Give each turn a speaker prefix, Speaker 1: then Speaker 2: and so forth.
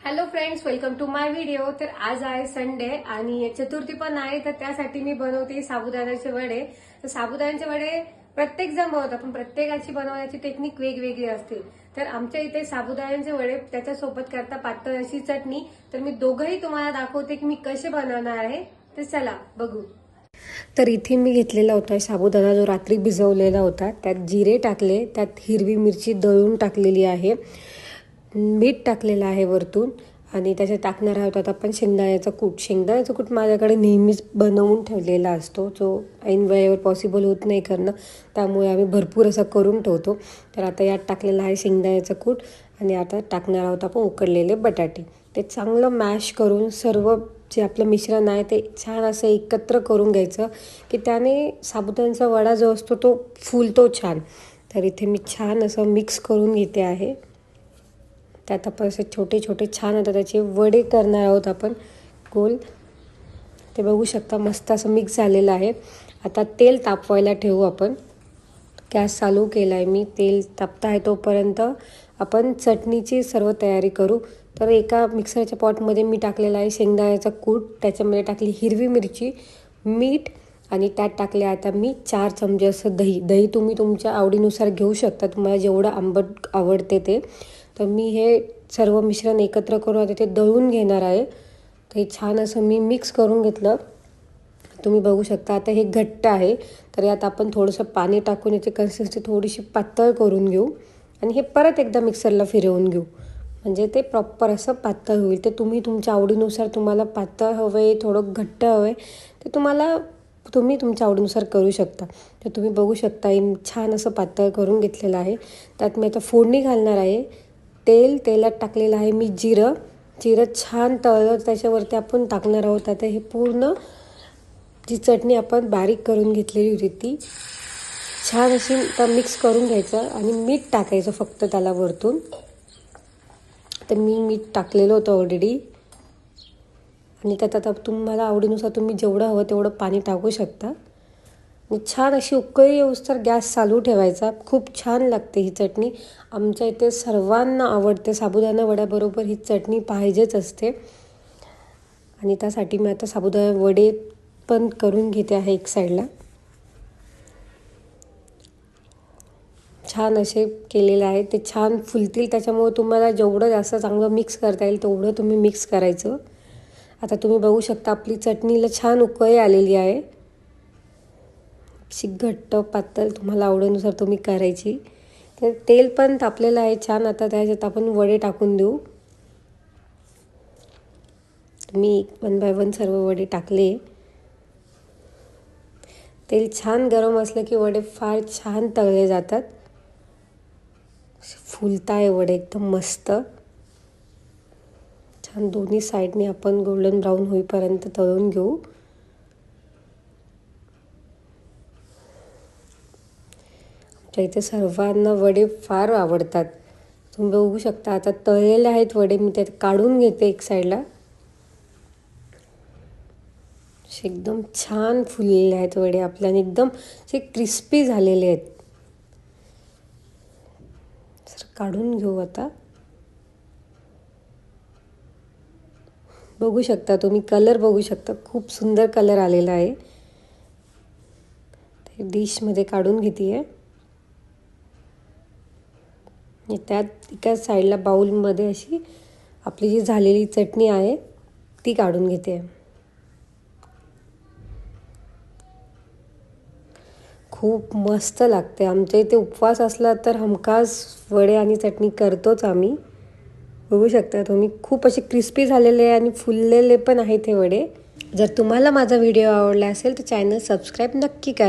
Speaker 1: Hello friends, welcome to my video. तर आज आहे संडे आणि चतुर्थी पण आहे, तर त्यासाठी मी बनवते साबुदाण्याचे वडे। तर साबुदाण्याचे वडे प्रत्येक जण बनवतात, पण प्रत्येकाची बनवण्याची टेक्निक वेगवेगळी असते। तर आमच्या इथे साबुदाण्याचे वडे त्याच्यासोबत करता पातळ अशी चटणी। तर मी दोघंही तुम्हाला दाखवते की मी कसे बनवणार आहे। तर चला बघू। तर इथे मी घेतलेला होता साबुदाणा, जो रात्री भिजवलेला होता। त्यात जिरे टाकले, त्यात हिरवी मिरची दळून टाकलेली आहे, मीठ टाकलेलं आहे वरतून, आणि त्याच्यात टाकणार आहोत आपण शेंगदाण्याचा कूट। शेंगदाण्याचा कूट माझ्याकडे नेहमीच बनवून ठेवलेला असतो, जो ऐन वेळेवर पॉसिबल होत नाही करणं, त्यामुळे आम्ही भरपूर असं करून ठेवतो। तर आता यात टाकलेलं आहे शेंगदाण्याचा कूट, आणि आता टाकणार आहोत आपण उकडलेले बटाटे। ते चांगलं मॅश करून सर्व जे आपलं मिश्रण आहे ते छान असं एकत्र करून घ्यायचं, की त्याने साबुदाण्याचा वडा जो असतो तो फुलतो छान। तर इथे मी छान असं मिक्स करून घेते आहे। त्यात आपण असे छोटे छोटे छान आता त्याचे वडे करणार आहोत आपण गोल। ते बघू शकता मस्त असं मिक्स झालेलं आहे। आता तेल तापवायला ठेवू आपण। गॅस चालू केला आहे मी। तेल तापत आहे तोपर्यंत आपण चटणीची सर्व तयारी करू। तर एका मिक्सरच्या पॉटमध्ये मी टाकलेला आहे शेंगदाण्याचा कूट, त्याच्यामध्ये टाकली हिरवी मिरची, मीठ, आणि त्यात टाकले आता मी 4 चमचे असं दही। दही तुम्ही तुमच्या आवडीनुसार घेऊ शकता, तुम्हाला जेवढं आंबट आवडते ते। तर मी हे सर्व मिश्रण एकत्र करून आता ते दळून घेणार आहे। तर हे छान असं मी मिक्स करून घेतलं, तुम्ही बघू शकता। आता हे घट्ट आहे, तर यात आपण थोडंसं पाणी टाकून याची कन्सिस्टन्सी थोडीशी पातळ करून घेऊ, आणि हे परत एकदा मिक्सरला फिरवून घेऊ, म्हणजे ते प्रॉपर असं पातळ होईल। ते तुम्ही तुमच्या आवडीनुसार, तुम्हाला पातळ हवं आहे, थोडं घट्ट हवं आहे, ते तुम्ही तुमच्या आवडीनुसार करू शकता। तर तुम्ही बघू शकता छान असं पातळ करून घेतलेलं आहे। त्यात मी आता फोडणी घालणार आहे। तेलात टाकलेलं आहे मी जिरं छान तळलं, त्याच्यावरती आपण टाकणार आहोत आता हे पूर्ण जी चटणी आपण बारीक करून घेतलेली होती ती छान अशी मिक्स करून घ्यायचं, आणि मीठ टाकायचं फक्त त्याला वरतून। तर मी मीठ टाकलेलं होतं ऑलरेडी, आणि त्यात आता तुम्हाला आवडीनुसार तुम्ही जेवढं हवं तेवढं पाणी टाकू शकता। छान अशी उकळी येऊस्तर गॅस चालू ठेवायचा। खूप छान लागते ही चटणी, आमच्या इथे सर्वांना आवडते। साबुदाणा वड्याबरोबर ही चटणी पाहिजेच असते, आणि त्यासाठी मी आता साबुदाणा वडे पण करून घेते आहे एक साईडला। छान असे केलेले आहे, ते छान फुलतील, त्याच्यामुळे तुम्हाला जेवढं जास्त चांगलं मिक्स करता येईल तेवढं तुम्ही मिक्स करायचं। आता तुम्ही बघू शकता आपली चटणीला छान उकळी आलेली आहे। घट्ट पातळ तुम्हाला आवडीनुसार तुम्ही करायची। तर तेल पण तापलेलं आहे छान। आता त्याच्यात आपण वडे टाकून देऊ। मी 1 बाय 1 सर्व वडे टाकले। तेल छान गरम असलं की वडे फार छान तळले जातात, फुलताय वडे एकदम मस्त। छान दोन्ही साईडने आपण गोल्डन ब्राऊन होईपर्यंत तळून घेऊ। इथे सर्वांना वडे फार आवडतात, तुम्ही बघू शकता। आता तळलेले आहेत वडे, मी त्यात काढून घेते एक साईडला। एकदम छान फुललेले आहेत वडे आपल्याला, एकदम असे क्रिस्पी झालेले आहेत। काढून घेऊ आता। बघू शकता तुम्ही, कलर बघू शकता, खूप सुंदर कलर आलेला आहे। डिशमध्ये काढून घेते, त्यात एका साईडला बाउलमध्ये अशी आपली जी झालेली चटणी आहे ती काढून घेते। खूप मस्त लागते। आमच्या इथे उपवास असला तर हमखास वडे आणि चटणी करतोच आम्ही। बघू शकता तुम्ही, खूप असे क्रिस्पी झालेले आणि फुललेले पण आहेत हे वडे। जर तुम्हाला माझा व्हिडिओ आवडला असेल तर चॅनल सबस्क्राईब नक्की करा।